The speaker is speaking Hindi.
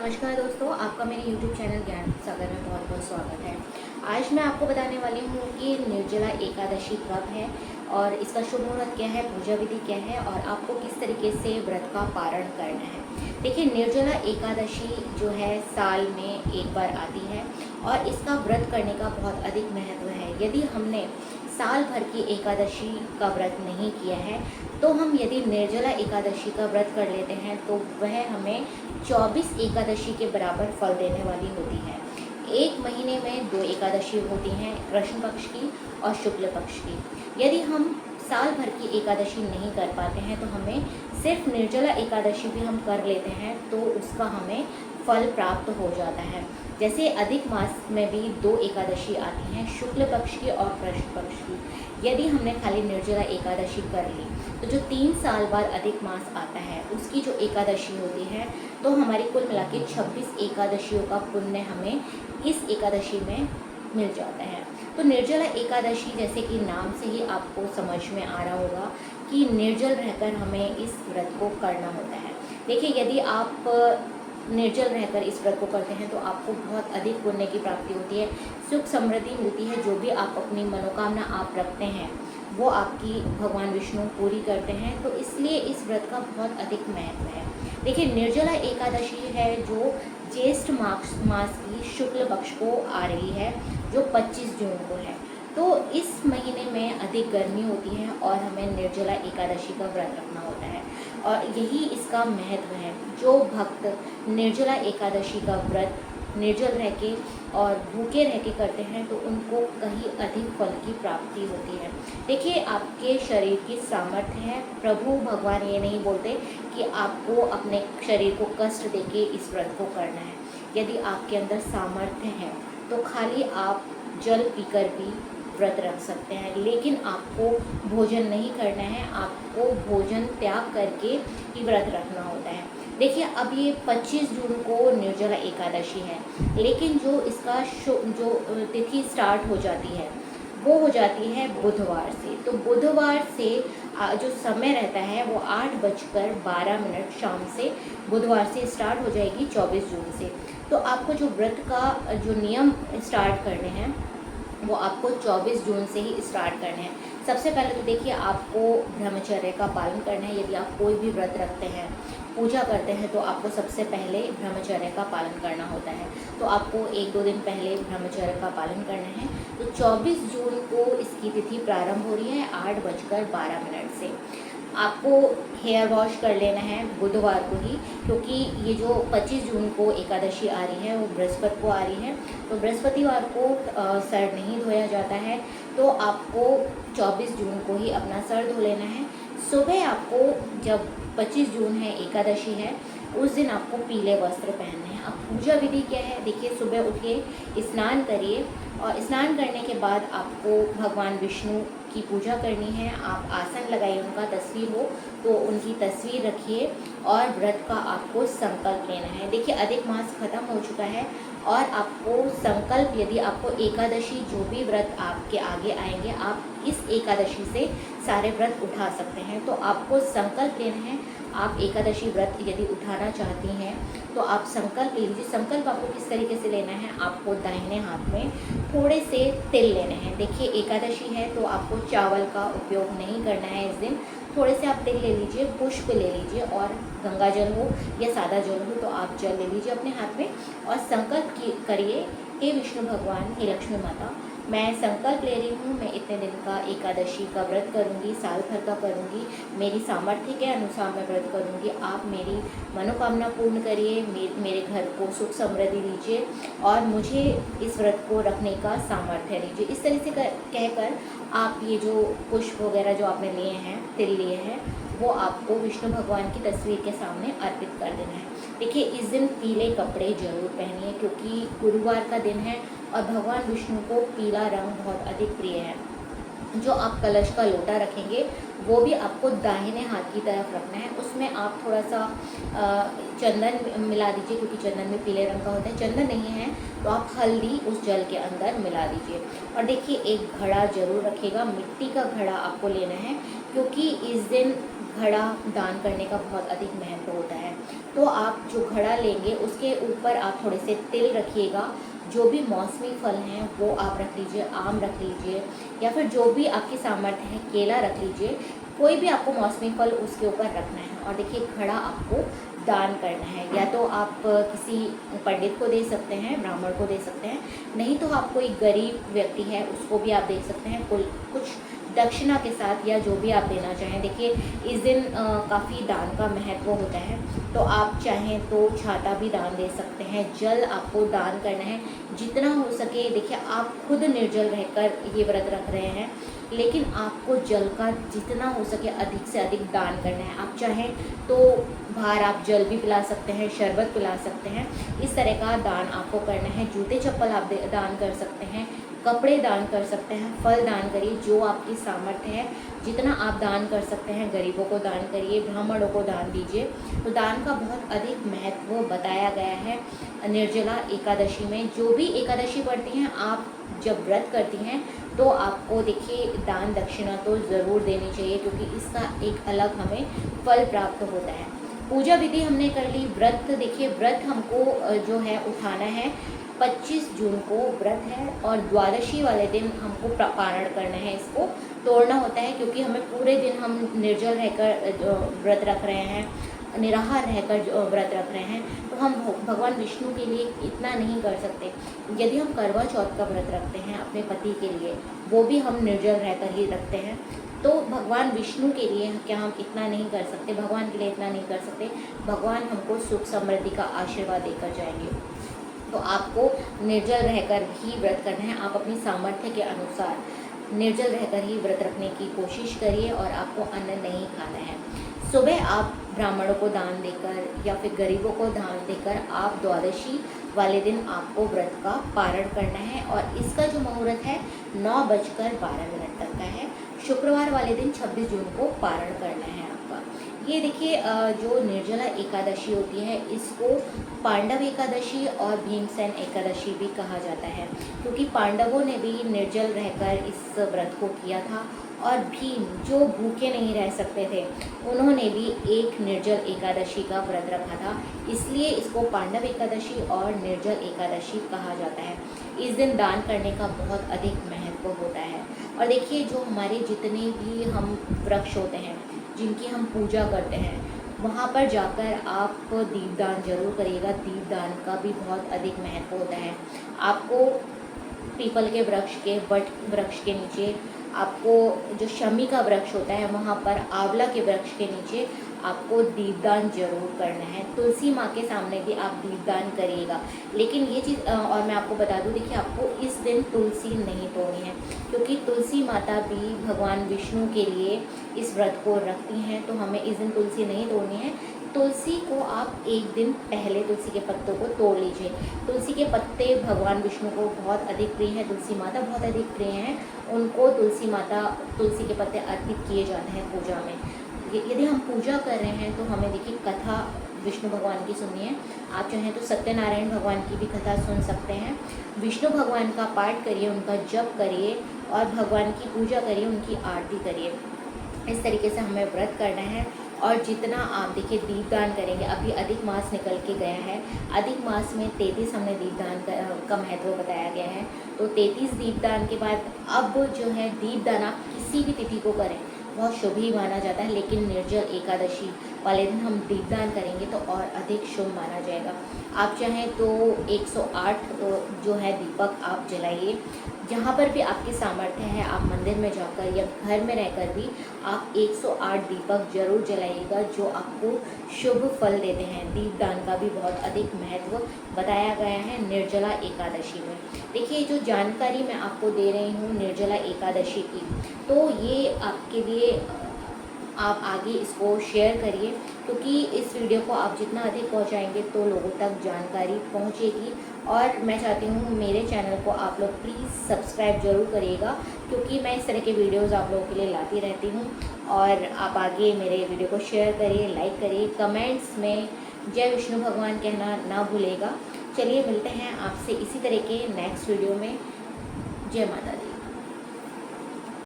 नमस्कार दोस्तों, आपका मेरे YouTube चैनल ज्ञान सागर में बहुत बहुत स्वागत है। आज मैं आपको बताने वाली हूँ कि निर्जला एकादशी कब है और इसका शुभ मुहूर्त क्या है, पूजा विधि क्या है और आपको किस तरीके से व्रत का पारण करना है। देखिए, निर्जला एकादशी जो है साल में एक बार आती है और इसका व्रत करने का बहुत अधिक महत्व है। यदि हमने साल भर की एकादशी का व्रत नहीं किया है तो हम यदि निर्जला एकादशी का व्रत कर लेते हैं तो वह हमें 24 एकादशी के बराबर फल देने वाली होती है। एक महीने में 2 एकादशी होती हैं, कृष्ण पक्ष की और शुक्ल पक्ष की। यदि हम साल भर की एकादशी नहीं कर पाते हैं तो हमें सिर्फ निर्जला एकादशी भी हम कर लेते हैं तो उसका हमें फल प्राप्त हो जाता है। जैसे अधिक मास में भी 2 एकादशी आती हैं, शुक्ल पक्ष की और कृष्ण पक्ष की। यदि हमने खाली निर्जला एकादशी कर ली तो जो 3 साल बाद अधिक मास आता है उसकी जो एकादशी होती है तो हमारी कुल मिला के 26 एकादशियों का पुण्य हमें इस एकादशी में मिल जाता है। तो निर्जला एकादशी जैसे कि नाम से ही आपको समझ में आ रहा होगा कि निर्जल रहकर हमें इस व्रत को करना होता है। देखिए, यदि आप निर्जल रहकर इस व्रत को करते हैं तो आपको बहुत अधिक पुण्य की प्राप्ति होती है, सुख समृद्धि मिलती है। जो भी आप अपनी मनोकामना आप रखते हैं वो आपकी भगवान विष्णु पूरी करते हैं, तो इसलिए इस व्रत का बहुत अधिक महत्व है। देखिए, निर्जला एकादशी है जो ज्येष्ठ मास की शुक्ल पक्ष को आ रही है, जो 25 जून को है। तो इस महीने में अधिक गर्मी होती है और हमें निर्जला एकादशी का व्रत रखना होता है और यही इसका महत्व है। जो भक्त निर्जला एकादशी का व्रत निर्जल रह के और भूखे रह के करते हैं तो उनको कहीं अधिक फल की प्राप्ति होती है। देखिए, आपके शरीर की सामर्थ्य है। प्रभु भगवान ये नहीं बोलते कि आपको अपने शरीर को कष्ट देके इस व्रत को करना है। यदि आपके अंदर सामर्थ्य है तो खाली आप जल पीकर भी व्रत रख सकते हैं, लेकिन आपको भोजन नहीं करना है, आपको भोजन त्याग करके ही व्रत रखना होता है। देखिए, अब ये 25 जून को निर्जला एकादशी है, लेकिन जो इसका जो तिथि स्टार्ट हो जाती है वो हो जाती है बुधवार से। तो बुधवार से जो समय रहता है वो 8:12 शाम से बुधवार से स्टार्ट हो जाएगी 24 जून से। तो आपको जो व्रत का जो नियम स्टार्ट करने हैं वो आपको 24 जून से ही स्टार्ट करने हैं। सबसे पहले तो देखिए, आपको ब्रह्मचर्य का पालन करना है। यदि आप कोई भी व्रत रखते हैं, पूजा करते हैं, तो आपको सबसे पहले ब्रह्मचर्य का पालन करना होता है। तो आपको 1-2 दिन पहले ब्रह्मचर्य का पालन करना है। तो 24 जून को इसकी तिथि प्रारंभ हो रही है 8:12 से। आपको हेयर वॉश कर लेना है बुधवार को ही, क्योंकि ये जो 25 जून को एकादशी आ रही है वो बृहस्पति को आ रही है। तो बृहस्पतिवार को सर नहीं धोया जाता है, तो आपको 24 जून को ही अपना सर धो लेना है। सुबह आपको, जब 25 जून है, एकादशी है, उस दिन आपको पीले वस्त्र पहनने हैं। अब पूजा विधि क्या है? देखिए, सुबह उठिए, स्नान करिए और स्नान करने के बाद आपको भगवान विष्णु की पूजा करनी है। आप आसन लगाइए, उनका तस्वीर हो तो उनकी तस्वीर रखिए और व्रत का आपको संकल्प लेना है। देखिए, अधिक मास खत्म हो चुका है और आपको संकल्प, यदि आपको एकादशी जो भी व्रत आपके आगे आएंगे, आप इस एकादशी से सारे व्रत उठा सकते हैं। तो आपको संकल्प लेना है। आप एकादशी व्रत यदि उठाना चाहती हैं तो आप संकल्प ले लीजिए। संकल्प आपको किस तरीके से लेना है? आपको दाहिने हाथ में थोड़े से तिल लेने हैं। देखिए, एकादशी है तो आपको चावल का उपयोग नहीं करना है इस दिन। थोड़े से आप तिल ले लीजिए, पुष्प ले लीजिए और गंगा जल हो या सादा जल हो तो आप जल ले लीजिए अपने हाथ में और संकल्प करिए, हे विष्णु भगवान, हे लक्ष्मी माता, मैं संकल्प ले रही हूँ, मैं इतने दिन का एकादशी का व्रत करूँगी, साल भर का करूँगी, मेरी सामर्थ्य के अनुसार मैं व्रत करूँगी। आप मेरी मनोकामना पूर्ण करिए, मेरे घर को सुख समृद्धि दीजिए और मुझे इस व्रत को रखने का सामर्थ्य दीजिए। इस तरह से कहकर आप ये जो पुष्प वगैरह जो आपने लिए हैं, तिल लिए हैं, वो आपको विष्णु भगवान की तस्वीर के सामने अर्पित कर देना है। देखिए, इस दिन पीले कपड़े जरूर पहनिए क्योंकि गुरुवार का दिन है और भगवान विष्णु को पीला रंग बहुत अधिक प्रिय है। जो आप कलश का लोटा रखेंगे वो भी आपको दाहिने हाथ की तरफ रखना है। उसमें आप थोड़ा सा चंदन मिला दीजिए, क्योंकि चंदन में पीले रंग का होता है। चंदन नहीं है तो आप हल्दी उस जल के अंदर मिला दीजिए। और देखिए, एक घड़ा जरूर रखिएगा, मिट्टी का घड़ा आपको लेना है क्योंकि इस दिन घड़ा दान करने का बहुत अधिक महत्व होता है। तो आप जो घड़ा लेंगे उसके ऊपर आप थोड़े से तिल रखिएगा। जो भी मौसमी फल हैं वो आप रख लीजिए, आम रख लीजिए या फिर जो भी आपकी सामर्थ्य है, केला रख लीजिए। कोई भी आपको मौसमी फल उसके ऊपर रखना है। और देखिए घड़ा आपको दान करना है, या तो आप किसी पंडित को दे सकते हैं, ब्राह्मण को दे सकते हैं, नहीं तो आप कोई गरीब व्यक्ति है उसको भी आप दे सकते हैं कुछ दक्षिणा के साथ, या जो भी आप देना चाहें। देखिए इस दिन काफ़ी दान का महत्व होता है, तो आप चाहें तो छाता भी दान दे सकते हैं। जल आपको दान करना है जितना हो सके। देखिए आप खुद निर्जल रहकर ये व्रत रख रहे हैं, लेकिन आपको जल का जितना हो सके अधिक से अधिक दान करना है। आप चाहें तो बाहर आप जल भी पिला सकते हैं, शरबत पिला सकते हैं, इस तरह का दान आपको करना है। जूते चप्पल आप दान कर सकते हैं, कपड़े दान कर सकते हैं, फल दान करिए, जो आपकी सामर्थ्य है जितना आप दान कर सकते हैं। गरीबों को दान करिए, ब्राह्मणों को दान दीजिए। तो दान का बहुत अधिक महत्व बताया गया है निर्जला एकादशी में। जो भी एकादशी पढ़ती हैं, आप जब व्रत करती हैं तो आपको देखिए दान दक्षिणा तो ज़रूर देनी चाहिए, क्योंकि इसका एक अलग हमें फल प्राप्त होता है। पूजा विधि हमने कर ली। व्रत, देखिए व्रत हमको जो है उठाना है। 25 जून को व्रत है और द्वादशी वाले दिन हमको पारण करना है, इसको तोड़ना होता है, क्योंकि हमें पूरे दिन हम निर्जल रहकर व्रत रख रहे हैं, निराहार रहकर व्रत रख रहे हैं, तो हम भगवान विष्णु के लिए इतना नहीं कर सकते। यदि हम करवा चौथ का व्रत रखते हैं अपने पति के लिए, वो भी हम निर्जल रहकर ही रखते हैं, तो भगवान विष्णु के लिए क्या हम इतना नहीं कर सकते? भगवान के लिए इतना नहीं कर सकते? भगवान हमको सुख समृद्धि का आशीर्वाद देकर जाएंगे। तो आपको निर्जल रहकर ही व्रत करना है। आप अपनी सामर्थ्य के अनुसार निर्जल रहकर ही व्रत रखने की कोशिश करिए, और आपको अन्न नहीं खाना है। सुबह आप ब्राह्मणों को दान देकर या फिर गरीबों को दान देकर आप द्वादशी वाले दिन आपको व्रत का पारण करना है। और इसका जो मुहूर्त है 9:12 तक का है। शुक्रवार वाले दिन 26 जून को पारण करना है आपका। ये देखिए जो निर्जला एकादशी होती है, इसको पांडव एकादशी और भीमसेन एकादशी भी कहा जाता है, क्योंकि पांडवों ने भी निर्जल रहकर इस व्रत को किया था, और भीम जो भूखे नहीं रह सकते थे, उन्होंने भी एक निर्जल एकादशी का व्रत रखा था, इसलिए इसको पांडव एकादशी और निर्जल एकादशी कहा जाता है। इस दिन दान करने का बहुत अधिक महत्व होता है। और देखिए जो हमारे जितने भी हम वृक्ष होते हैं जिनकी हम पूजा करते हैं, वहाँ पर जाकर आप दीपदान जरूर करिएगा। दीपदान का भी बहुत अधिक महत्व होता है। आपको पीपल के वृक्ष के, वट वृक्ष के नीचे, आपको जो शमी का वृक्ष होता है वहाँ पर, आंवला के वृक्ष के नीचे आपको दीपदान जरूर करना है। तुलसी माँ के सामने भी आप दीपदान करिएगा। लेकिन ये चीज़ और मैं आपको बता दूँ, देखिए आपको इस दिन तुलसी नहीं तोड़नी है, क्योंकि तुलसी माता भी भगवान विष्णु के लिए इस व्रत को रखती हैं, तो हमें इस दिन तुलसी नहीं तोड़नी है। तुलसी को आप एक दिन पहले तुलसी के पत्तों को तोड़ लीजिए। तुलसी के पत्ते भगवान विष्णु को बहुत अधिक प्रिय हैं, तुलसी माता बहुत अधिक प्रिय हैं, उनको तुलसी के पत्ते अर्पित किए जाते हैं पूजा में। यदि हम पूजा कर रहे हैं तो हमें देखिए कथा विष्णु भगवान की सुननी है। आप चाहें तो सत्यनारायण भगवान की भी कथा सुन सकते हैं। विष्णु भगवान का पाठ करिए, उनका जप करिए और भगवान की पूजा करिए, उनकी आरती करिए। इस तरीके से हमें व्रत करना है। और जितना आप देखिए दीपदान करेंगे, अभी अधिक मास निकल के गया है, अधिक मास में 33 हमने दीपदान का महत्व बताया गया है। तो 33 दीपदान के बाद अब जो है दीपदान आप किसी भी तिथि को करें, बहुत शुभ ही माना जाता है, लेकिन निर्जल एकादशी वाले दिन हम दीपदान करेंगे तो और अधिक शुभ माना जाएगा। आप चाहें तो 108 जो है दीपक आप जलाइए। जहाँ पर भी आपकी सामर्थ्य है, आप मंदिर में जाकर या घर में रहकर भी आप 108 दीपक जरूर जलाइएगा, जो आपको शुभ फल देते हैं। दीपदान का भी बहुत अधिक महत्व बताया गया है निर्जला एकादशी में। देखिए जो जानकारी मैं आपको दे रही हूँ निर्जला एकादशी की, तो ये आपके लिए आप आगे इसको शेयर करिए, क्योंकि इस वीडियो को आप जितना अधिक पहुंचाएंगे तो लोगों तक जानकारी पहुंचेगी। और मैं चाहती हूँ मेरे चैनल को आप लोग प्लीज़ सब्सक्राइब ज़रूर करिएगा, क्योंकि मैं इस तरह के वीडियोस आप लोगों के लिए लाती रहती हूँ। और आप आगे मेरे वीडियो को शेयर करिए, लाइक करिए, कमेंट्स में जय विष्णु भगवान कहना ना भूलेगा। चलिए मिलते हैं आपसे इसी तरह के नेक्स्ट वीडियो में। जय माता दी।